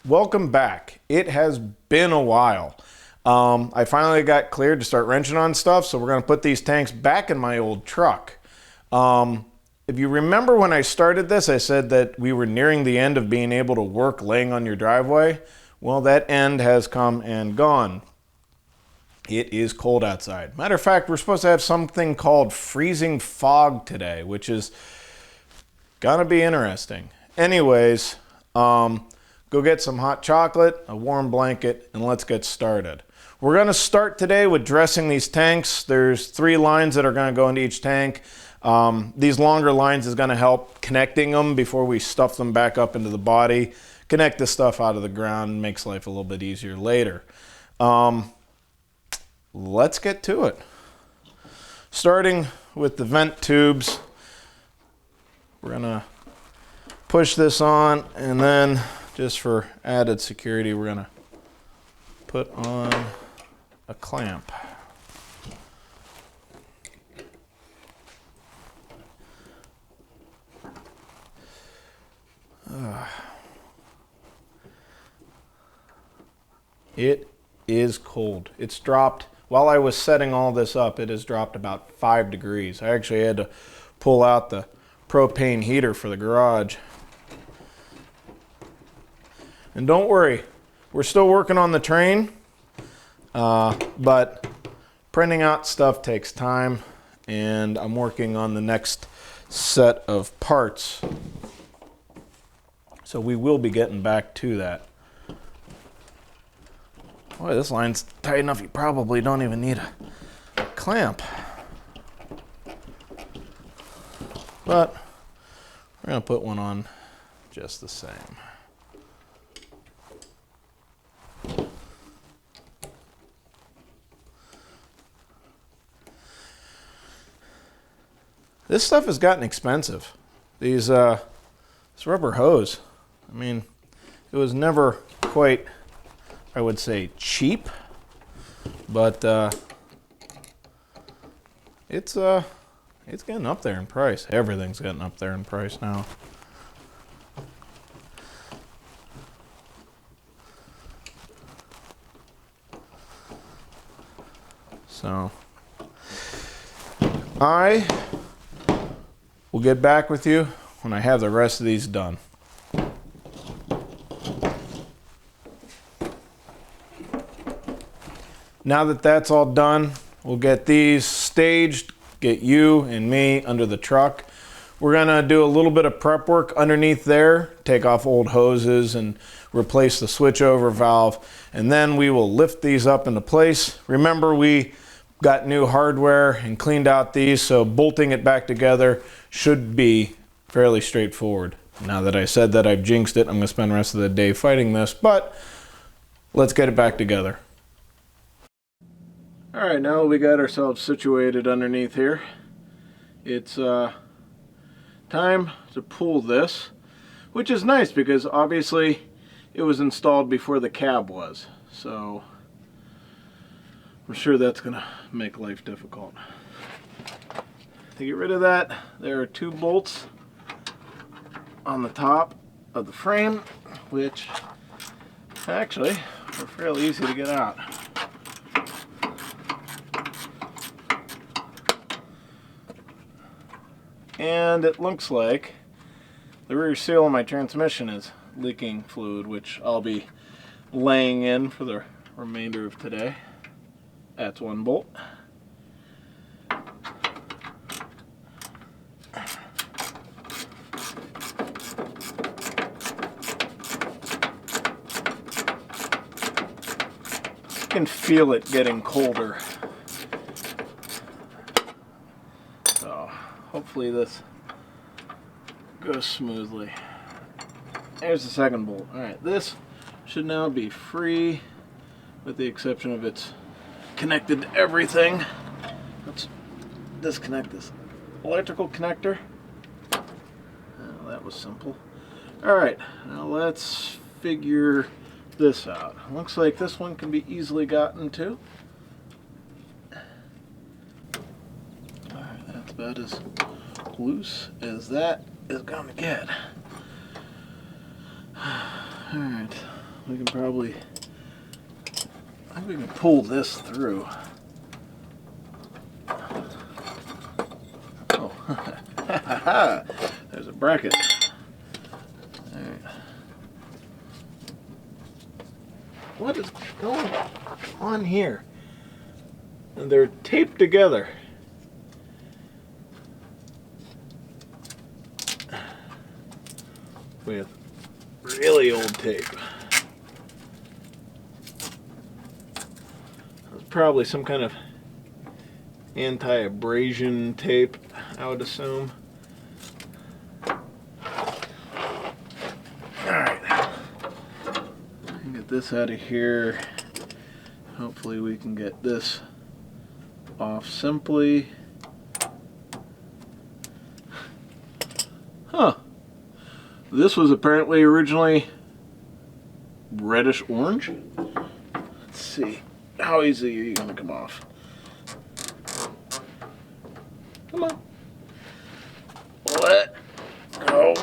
Welcome back. It has been a while. I finally got cleared to start wrenching on stuff, so we're going to put these tanks back in my old truck. If you remember when I started this, I said that we were nearing the end of being able to work laying on your driveway. Well, that end has come and gone. It is cold outside. Matter of fact, we're supposed to have something called freezing fog today, which is gonna be interesting. Anyways, go get some hot chocolate, a warm blanket, and let's get started. We're gonna start today with dressing these tanks. There's 3 lines that are gonna go into each tank. These longer lines is gonna help connecting them before we stuff them back up into the body. Connect this stuff out of the ground, makes life a little bit easier later. Let's get to it. Starting with the vent tubes, we're gonna push this on, and then just for added security, we're gonna put on a clamp. It is cold. It's dropped. While I was setting all this up, it has dropped about 5 degrees. I actually had to pull out the propane heater for the garage. And don't worry, we're still working on the train, but printing out stuff takes time, and I'm working on the next set of parts. So we will be getting back to that. Boy, this line's tight enough you probably don't even need a clamp. But we're gonna put one on just the same. This stuff has gotten expensive. This rubber hose, I mean, it was never quite, I would say, cheap, but it's getting up there in price. Everything's getting up there in price now. So I will get back with you when I have the rest of these done. Now that that's all done, we'll get these staged, get you and me under the truck. We're gonna do a little bit of prep work underneath there, take off old hoses and replace the switchover valve, and then we will lift these up into place. Remember, we got new hardware and cleaned out these, so bolting it back together should be fairly straightforward. Now that I said that, I've jinxed it. I'm gonna spend the rest of the day fighting this, but let's get it back together. All right, now we got ourselves situated underneath here. It's time to pull this, which is nice because obviously it was installed before the cab was. So I'm sure that's gonna make life difficult. To get rid of that, there are 2 bolts on the top of the frame, which actually are fairly easy to get out. And it looks like the rear seal of my transmission is leaking fluid, which I'll be laying in for the remainder of today. That's 1 bolt. You can feel it getting colder. So hopefully this goes smoothly. There's the 2nd bolt. Alright, this should now be free with the exception of it's connected to everything. Let's disconnect this electrical connector. Oh, that was simple. Alright, now let's figure this out. Looks like this one can be easily gotten to. Alright, that's about as loose as that is going to get. Alright, we can probably, I think we can pull this through. Oh, there's a bracket. All right. What is going on here? And they're taped together. With really old tape. It's probably some kind of anti-abrasion tape, I would assume. Alright. Get this out of here. Hopefully we can get this off simply. Huh. This was apparently originally reddish orange. Let's see. How easy are you going to come off? Come on. Let go.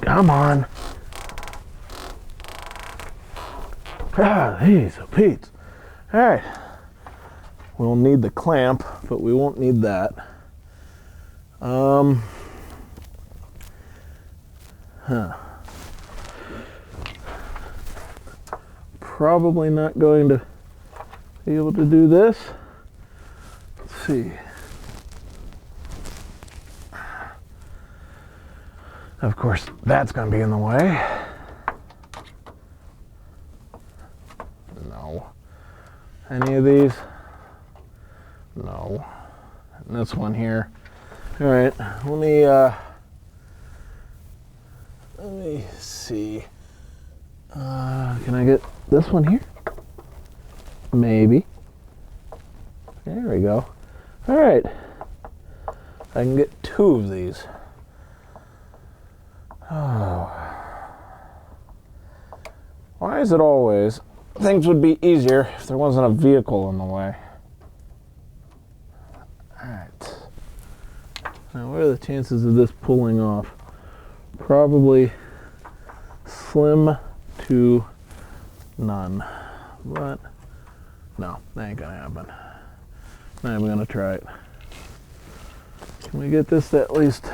Come on. Ah, these are Pete's. All right. We'll need the clamp, but we won't need that. Probably not going to be able to do this. Let's see. Of course, that's going to be in the way. No. Any of these? No. And this one here. All right, let me see. Can I get this one here? Maybe. There we go. All right. I can get 2 of these. Oh. Why is it always things would be easier if there wasn't a vehicle in the way? All right. Now, what are the chances of this pulling off? Probably slim to none. But no, that ain't gonna happen. Not even gonna try it. Can we get this to at least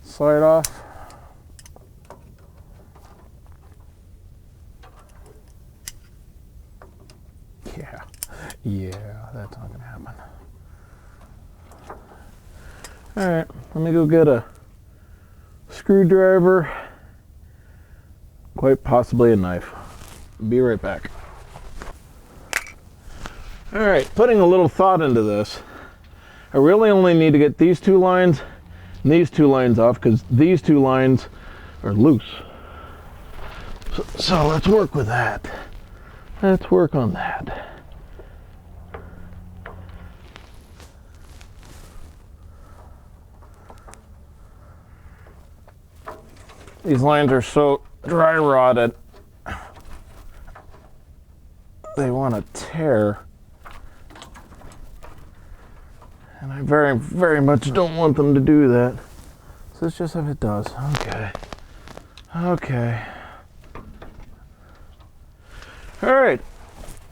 slide off? Yeah, that's not gonna happen. All right, let me go get a screwdriver, quite possibly a knife. Be right back. All right, putting a little thought into this, I really only need to get these 2 lines and these 2 lines off because these 2 lines are loose. So let's work with that. Let's work on that. These lines are so dry rotted, they want to tear. And I very, very much don't want them to do that. So it's just if it does. Okay. Okay. All right.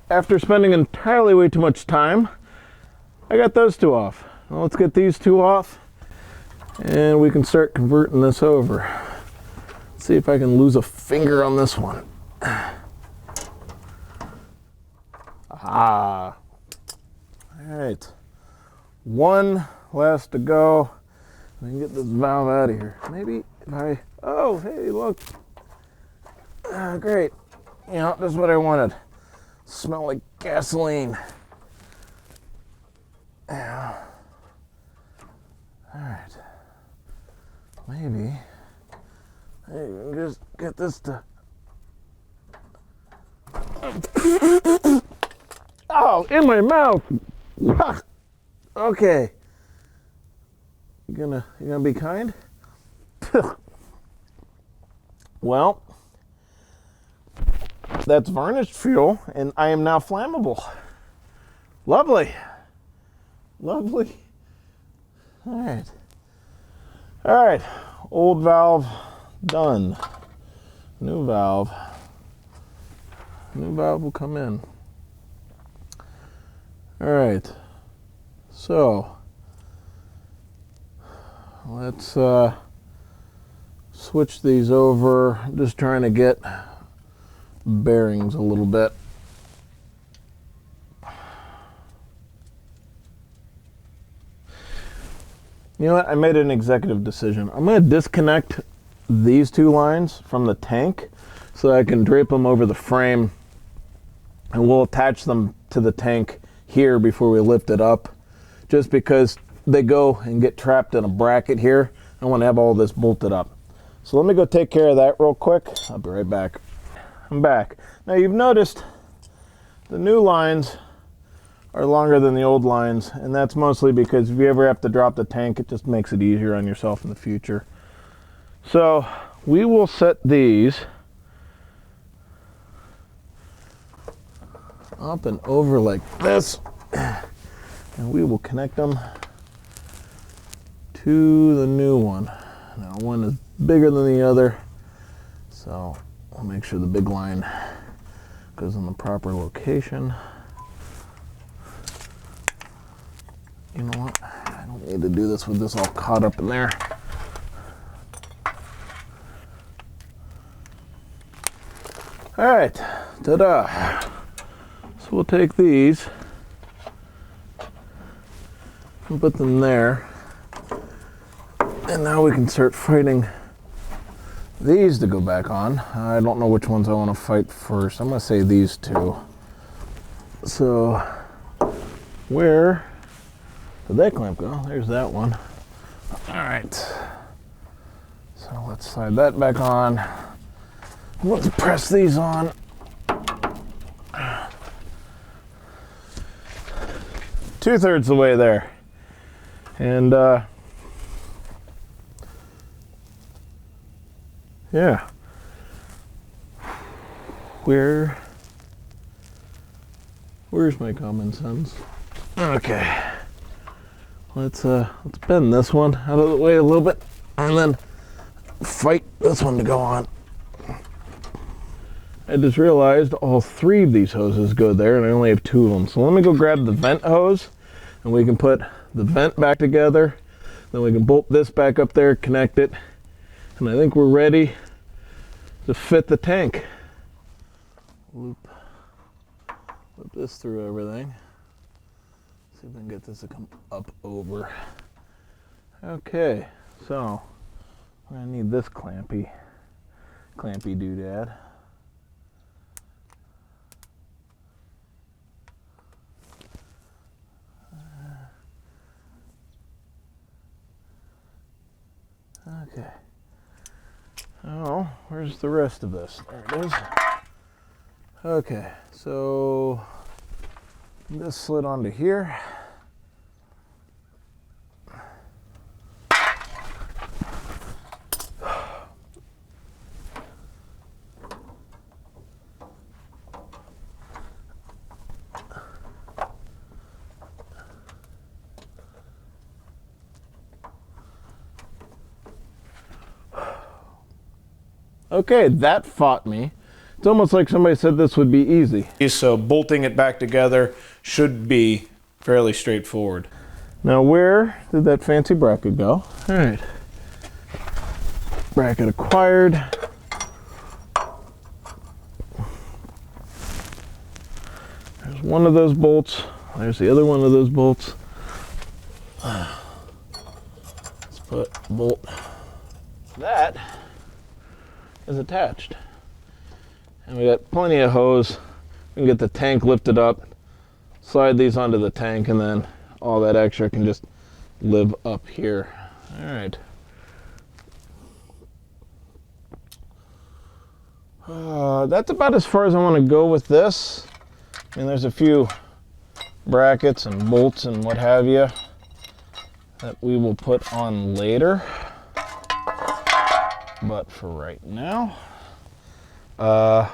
After spending entirely way too much time, I got those 2 off. Now let's get these 2 off, and we can start converting this over. See if I can lose a finger on this one. Ah. All right. 1 last to go. We can get this valve out of here. Maybe if I, oh, hey, look. Great. You know, this is what I wanted. Smell like gasoline. Yeah. All right. Maybe I can just get this to. Oh, in my mouth. Okay. You gonna be kind? Well, that's varnished fuel, and I am now flammable. Lovely. Lovely. All right. All right. Old valve done. New valve. New valve will come in. All right. So let's switch these over. I'm just trying to get bearings a little bit. You know what? I made an executive decision. I'm going to disconnect these two lines from the tank so that I can drape them over the frame, and we'll attach them to the tank here before we lift it up, just because they go and get trapped in a bracket here. I want to have all this bolted up. So let me go take care of that real quick. I'll be right back. I'm back. Now you've noticed the new lines are longer than the old lines, and that's mostly because if you ever have to drop the tank, it just makes it easier on yourself in the future. So we will set these up and over like this, and we will connect them to the new one. Now one is bigger than the other, so I'll make sure the big line goes in the proper location. You know what? I don't need to do this with this all caught up in there. All right, ta-da. So we'll take these and put them there. And now we can start fighting these to go back on. I don't know which ones I want to fight first. I'm going to say these two. So where did that clamp go? There's that one. All right. So let's slide that back on. Let's press these on. 2/3 the way there. And yeah. Where's my common sense? Okay. Let's bend this one out of the way a little bit and then fight this one to go on. I just realized all 3 of these hoses go there and I only have 2 of them. So let me go grab the vent hose and we can put the vent back together. Then we can bolt this back up there, connect it. And I think we're ready to fit the tank. Loop this through everything. See if I can get this to come up over. Okay, so I'm gonna need this clampy doodad. Okay. Oh, where's the rest of this? There it is. Okay, so this slid onto here. Okay, that fought me. It's almost like somebody said this would be easy. So bolting it back together should be fairly straightforward. Now where did that fancy bracket go? All right. Bracket acquired. There's one of those bolts. There's the other one of those bolts. Let's put bolt. That is attached. And we got plenty of hose. We can get the tank lifted up, slide these onto the tank, and then all that extra can just live up here. All right. That's about as far as I want to go with this. I mean, there's a few brackets and bolts and what have you that we will put on later. But for right now, the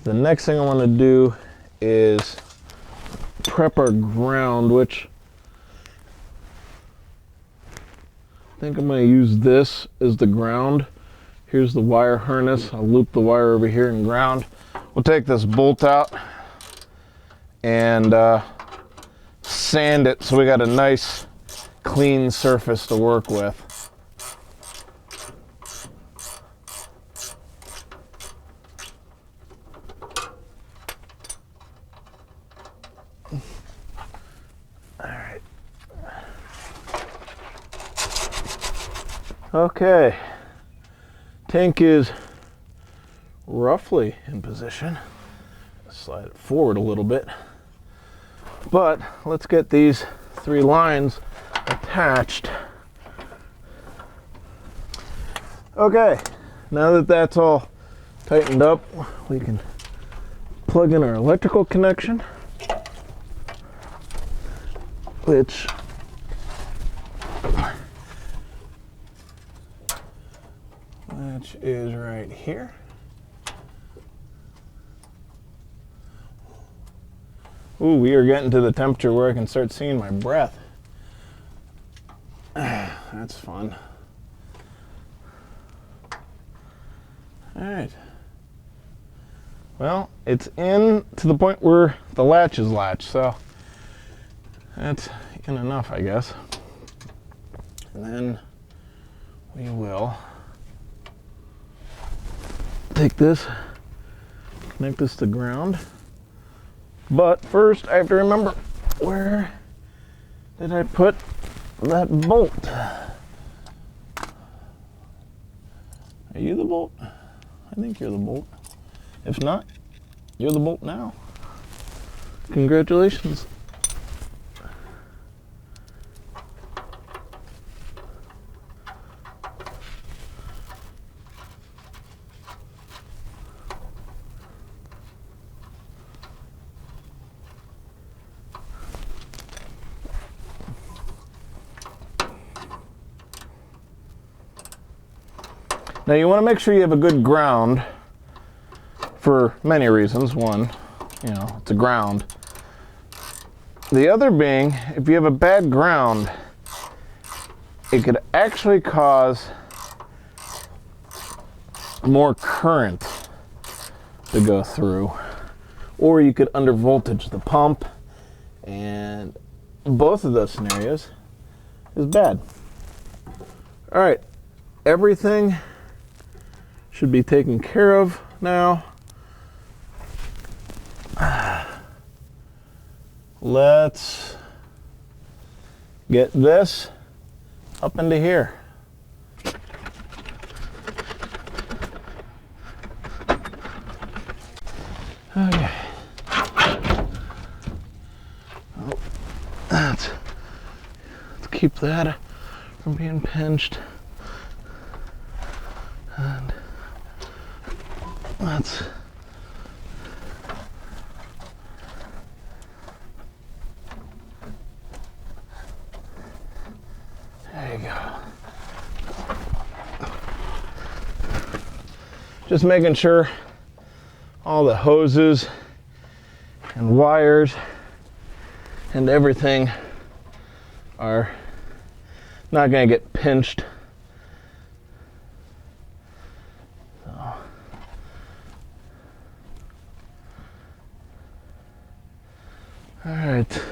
next thing I want to do is prep our ground, which I think I'm going to use this as the ground. Here's the wire harness. I'll loop the wire over here and ground. We'll take this bolt out and sand it so we got a nice clean surface to work with. Alright. Okay. Tank is roughly in position. Slide it forward a little bit. But let's get these 3 lines attached. Okay, now that that's all tightened up, we can plug in our electrical connection, which is right here. Ooh, we are getting to the temperature where I can start seeing my breath. That's fun. All right. Well, it's in to the point where the latch is latched, so that's in enough, I guess. And then we will take this, connect this to ground. But first, I have to remember, where did I put that bolt? Are you the bolt? I think you're the bolt. If not, you're the bolt now. Congratulations. Now you want to make sure you have a good ground for many reasons. One, it's a ground. The other being, if you have a bad ground, it could actually cause more current to go through, or you could under voltage the pump, and both of those scenarios is bad. All right, everything should be taken care of now. Let's get this up into here. Okay. Oh, let's keep that from being pinched. And let's there you go. Just making sure all the hoses and wires and everything are not going to get pinched. All right.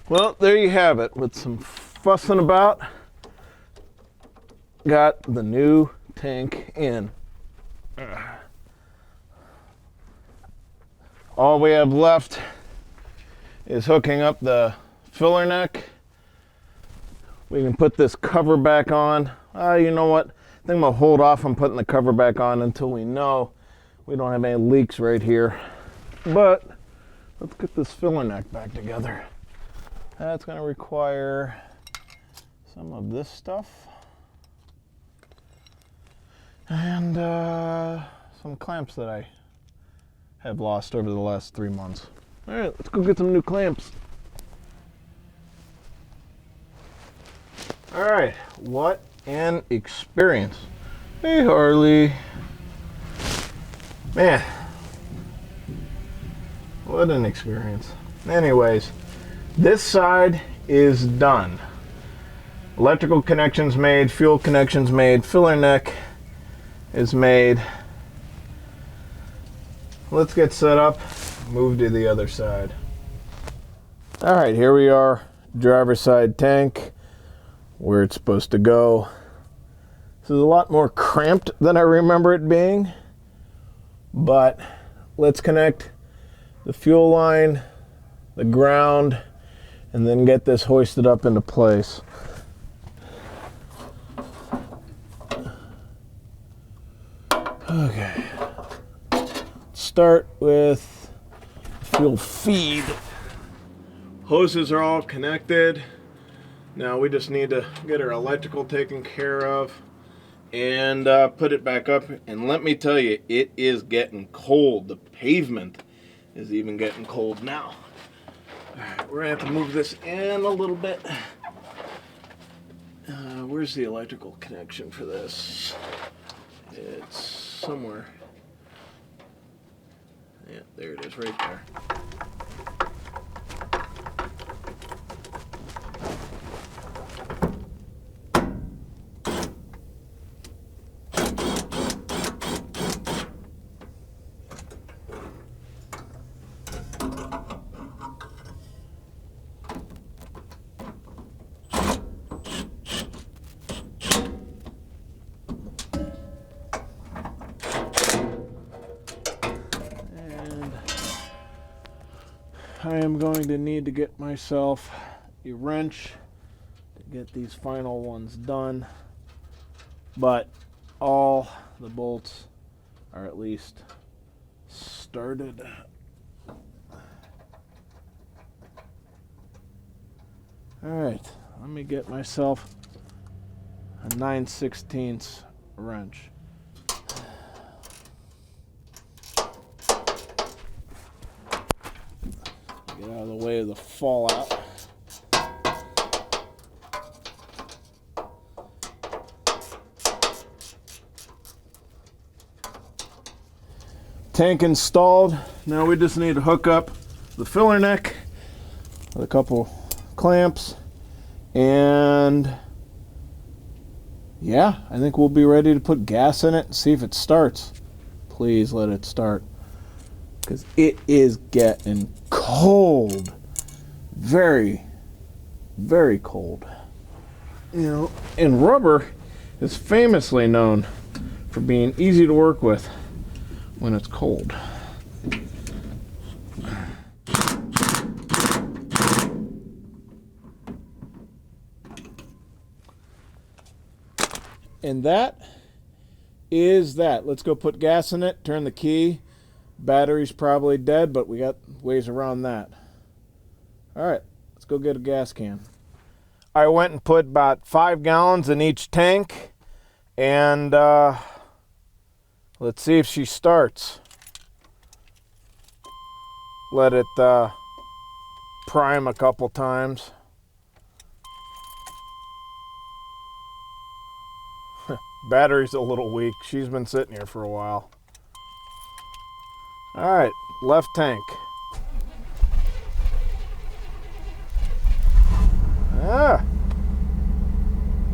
Well, there you have it. With some fussing about, got the new tank in. All we have left is hooking up the filler neck. We can put this cover back on. You know what? I think I'm gonna hold off on putting the cover back on until we know we don't have any leaks right here. But let's get this filler neck back together. That's gonna require some of this stuff and some clamps that I have lost over the last 3 months. All right, let's go get some new clamps. All right, what an experience. Hey, Harley. Man, what an experience. Anyways, this side is done. Electrical connections made, fuel connections made, filler neck is made. Let's get set up, move to the other side. All right, here we are, driver's side tank, where it's supposed to go. This is a lot more cramped than I remember it being, but let's connect the fuel line, the ground, and then get this hoisted up into place. Okay, start with fuel feed. Hoses are all connected. Now we just need to get our electrical taken care of and put it back up. And let me tell you, it is getting cold. The pavement is even getting cold now. All right, we're gonna have to move this in a little bit. Where's the electrical connection for this? It's somewhere. Yeah, there it is, right there. I am going to need to get myself a wrench to get these final ones done, but all the bolts are at least started. All right, let me get myself a 9/16 wrench. Get out of the way of the fallout. Tank installed. Now we just need to hook up the filler neck with a couple clamps, and yeah, I think we'll be ready to put gas in it and see if it starts. Please let it start, because it is getting cold. Very, very cold. You know, and rubber is famously known for being easy to work with when it's cold. And that is that. Let's go put gas in it, turn the key. Battery's probably dead, but we got ways around that. All right, let's go get a gas can. I went and put about 5 gallons in each tank, and let's see if she starts. Let it prime a couple times. Battery's a little weak. She's been sitting here for a while. All right, left tank.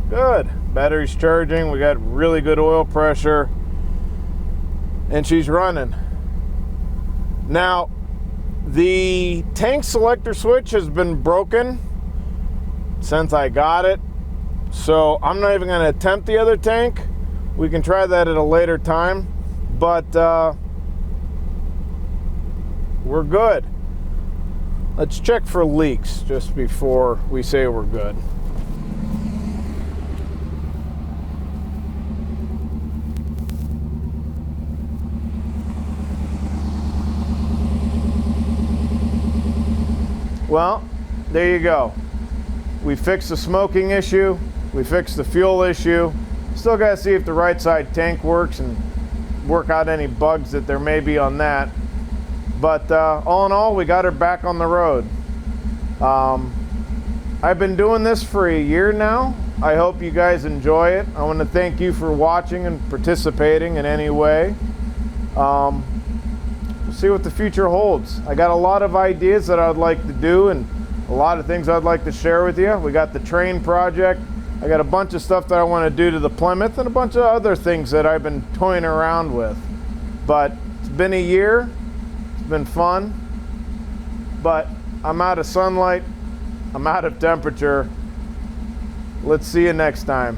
Good. Battery's charging. We got really good oil pressure. And she's running. Now, the tank selector switch has been broken since I got it. So I'm not even going to attempt the other tank. We can try that at a later time. But we're good. Let's check for leaks just before we say we're good. Well, there you go. We fixed the smoking issue. We fixed the fuel issue. Still got to see if the right side tank works and work out any bugs that there may be on that. But all in all, we got her back on the road. I've been doing this for a year now. I hope you guys enjoy it. I want to thank you for watching and participating in any way. We'll see what the future holds. I got a lot of ideas that I'd like to do and a lot of things I'd like to share with you. We got the train project. I got a bunch of stuff that I want to do to the Plymouth and a bunch of other things that I've been toying around with. But it's been a year. It's been fun. But I'm out of sunlight. I'm out of temperature. Let's see you next time.